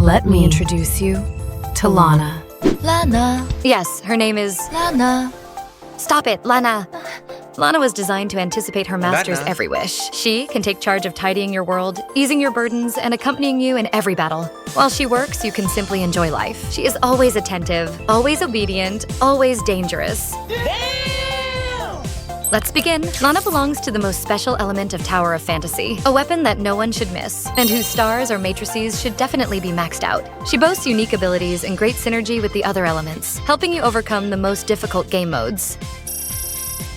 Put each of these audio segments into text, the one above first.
Let me introduce you to Lana. Lana. Yes, her name is... Lana. Stop it, Lana. Lana was designed to anticipate her master's Lana. every wish. She can take charge of tidying your world, easing your burdens, and accompanying you in every battle. While she works, you can simply enjoy life. She is always attentive, always obedient, always dangerous. Let's begin. Lana belongs to the most special element of Tower of Fantasy, a weapon that no one should miss, and whose stars or matrices should definitely be maxed out. She boasts unique abilities and great synergy with the other elements, helping you overcome the most difficult game modes.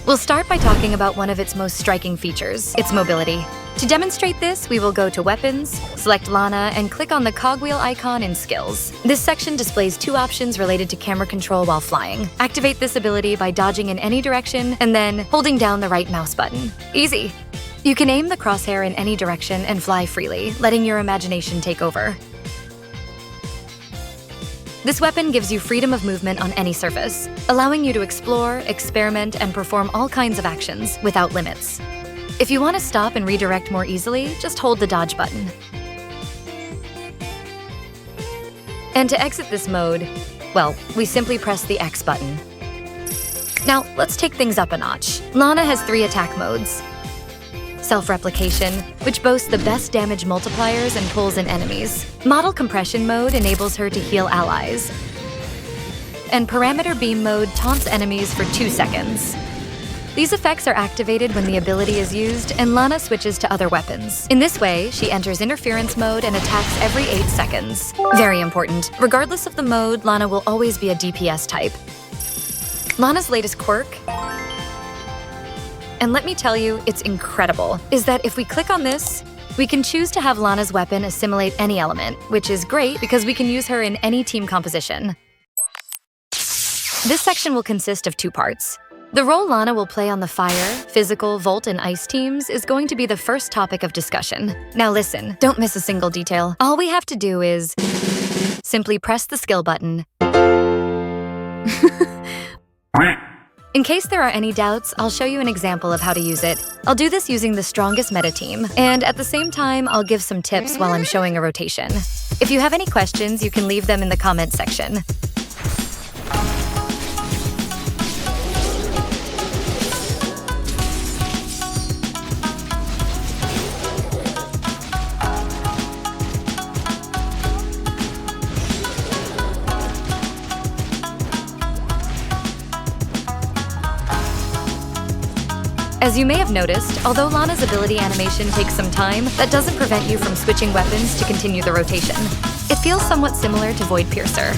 We'll start by talking about one of its most striking features, its mobility. To demonstrate this, we will go to Weapons, select Lana, and click on the cogwheel icon in Skills. This section displays two options related to camera control while flying. Activate this ability by dodging in any direction and then holding down the right mouse button. Easy! You can aim the crosshair in any direction and fly freely, letting your imagination take over. This weapon gives you freedom of movement on any surface, allowing you to explore, experiment, and perform all kinds of actions without limits. If you want to stop and redirect more easily, just hold the dodge button. And to exit this mode, well, we simply press the X button. Now, let's take things up a notch. Lana has 3 attack modes. Self-replication, which boasts the best damage multipliers and pulls in enemies. Model compression mode enables her to heal allies. And parameter beam mode taunts enemies for 2 seconds. These effects are activated when the ability is used, and Lana switches to other weapons. In this way, she enters interference mode and attacks every 8 seconds. Very important. Regardless of the mode, Lana will always be a DPS type. Lana's latest quirk, and let me tell you, it's incredible, is that if we click on this, we can choose to have Lana's weapon assimilate any element, which is great because we can use her in any team composition. This section will consist of 2 parts. The role Lana will play on the fire, physical, Volt, and ice teams is going to be the first topic of discussion. Now listen, don't miss a single detail. All we have to do is simply press the skill button. In case there are any doubts, I'll show you an example of how to use it. I'll do this using the strongest meta team, and at the same time, I'll give some tips while I'm showing a rotation. If you have any questions, you can leave them in the comments section. As you may have noticed, although Lana's ability animation takes some time, that doesn't prevent you from switching weapons to continue the rotation. It feels somewhat similar to Void Piercer.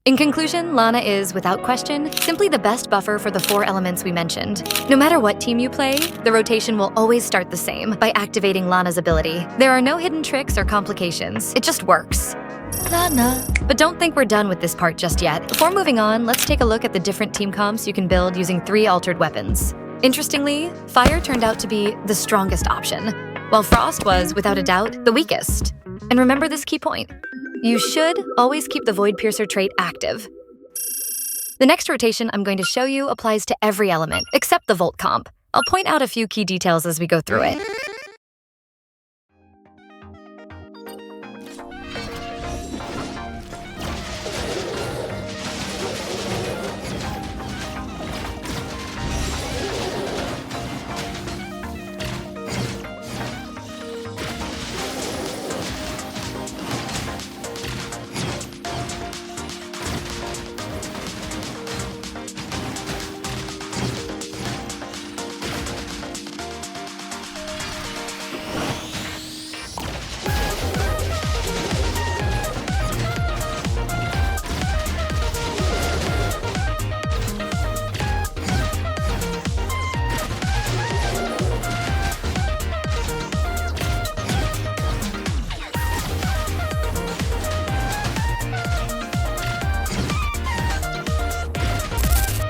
In conclusion, Lana is, without question, simply the best buffer for the 4 elements we mentioned. No matter what team you play, the rotation will always start the same, by activating Lana's ability. There are no hidden tricks or complications. It just works. Lana. But don't think we're done with this part just yet. Before moving on, let's take a look at the different team comps you can build using 3 altered weapons. Interestingly, Fire turned out to be the strongest option, while Frost was, without a doubt, the weakest. And remember this key point. You should always keep the Void Piercer trait active. The next rotation I'm going to show you applies to every element, except the Volt comp. I'll point out a few key details as we go through it.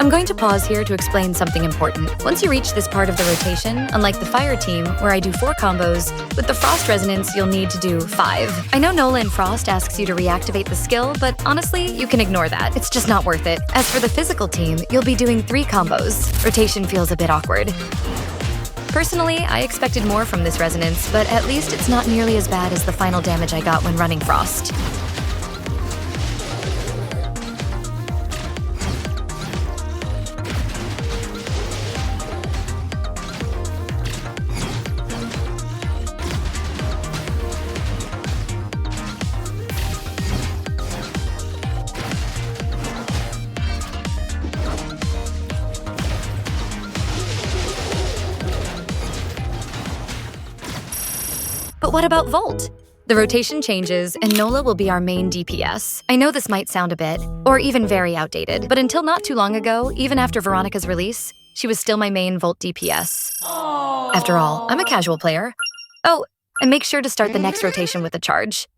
I'm going to pause here to explain something important. Once you reach this part of the rotation, unlike the Fire team, where I do 4 combos, with the Frost Resonance you'll need to do 5. I know Nola in Frost asks you to reactivate the skill, but honestly, you can ignore that. It's just not worth it. As for the physical team, you'll be doing 3 combos. Rotation feels a bit awkward. Personally, I expected more from this Resonance, but at least it's not nearly as bad as the final damage I got when running Frost. But what about Volt? The rotation changes, and Nola will be our main DPS. I know this might sound a bit, or even very outdated, but until not too long ago, even after Veronica's release, she was still my main Volt DPS. After all, I'm a casual player. Oh, and make sure to start the next rotation with a charge.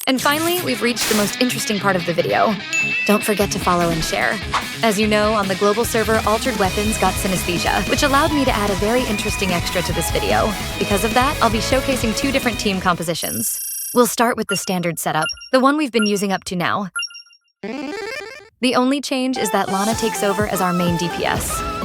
And finally, we've reached the most interesting part of the video. Don't forget to follow and share. As you know, on the global server, Altered Weapons got synesthesia, which allowed me to add a very interesting extra to this video. Because of that, I'll be showcasing 2 different team compositions. We'll start with the standard setup, the one we've been using up to now. The only change is that Lana takes over as our main DPS.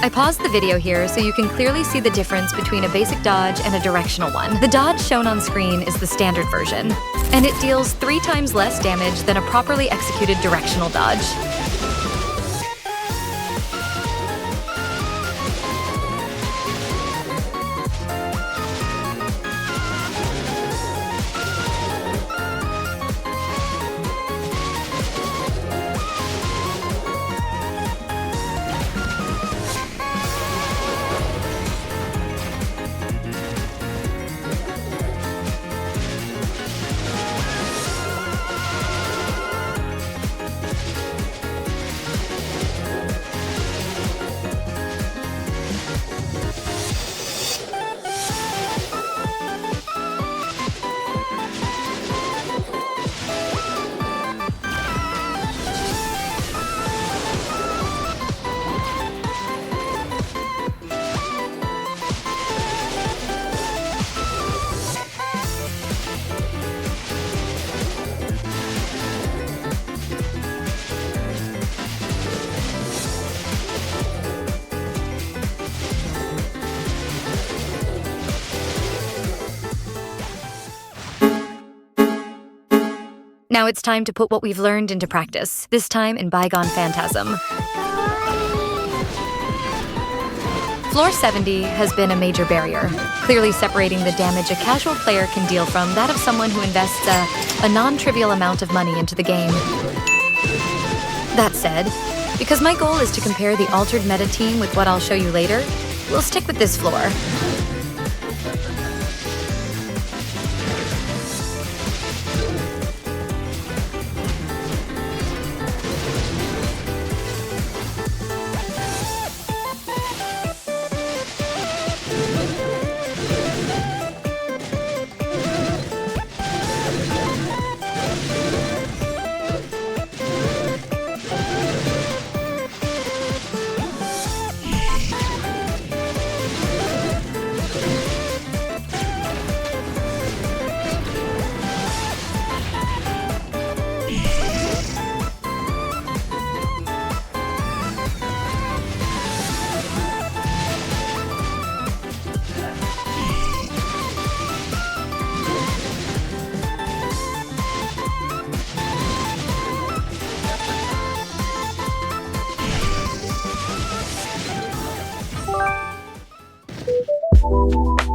I paused the video here so you can clearly see the difference between a basic dodge and a directional one. The dodge shown on screen is the standard version, and it deals 3 times less damage than a properly executed directional dodge. Now it's time to put what we've learned into practice, this time in Bygone Phantasm. Floor 70 has been a major barrier, clearly separating the damage a casual player can deal from that of someone who invests a non-trivial amount of money into the game. That said, because my goal is to compare the altered meta team with what I'll show you later, we'll stick with this floor.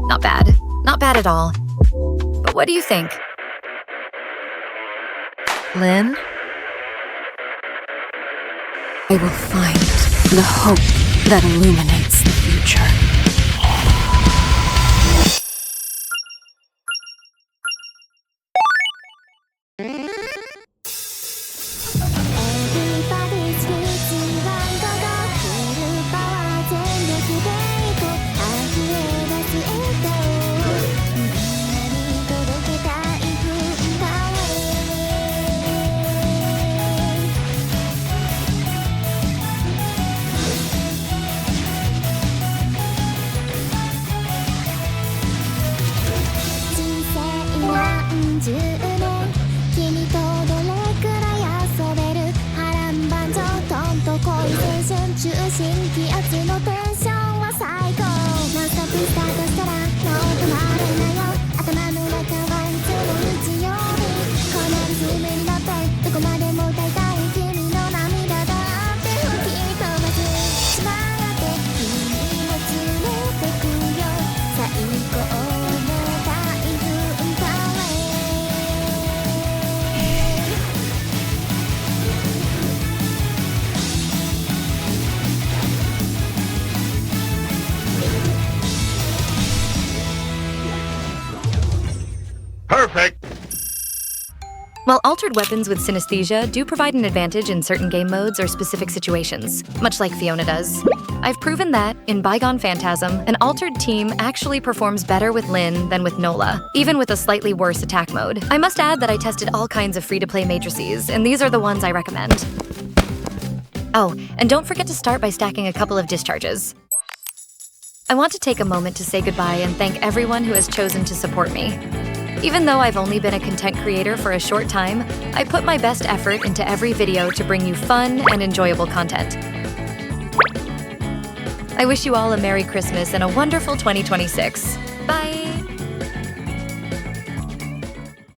Not bad. Not bad at all. But what do you think? Lynn? I will find the hope that illuminates the future. Everybody's 30年君とどれくらい遊べる波乱万丈トンと濃い青春中心気圧のテンションは最高ノンストップスタートしたらもう止まれなよ頭の中はいつも日曜日このリズムに乗ってどこまでも歌いたい君の涙だって吹き飛ばすつながって君を連れてくよ最高の大噴火へPerfect! While altered weapons with synesthesia do provide an advantage in certain game modes or specific situations, much like Fiona does, I've proven that, in Bygone Phantasm, an altered team actually performs better with Lynn than with Nola, even with a slightly worse attack mode. I must add that I tested all kinds of free-to-play matrices, and these are the ones I recommend. Oh, and don't forget to start by stacking a couple of discharges. I want to take a moment to say goodbye and thank everyone who has chosen to support me. Even though I've only been a content creator for a short time, I put my best effort into every video to bring you fun and enjoyable content. I wish you all a Merry Christmas and a wonderful 2026. Bye!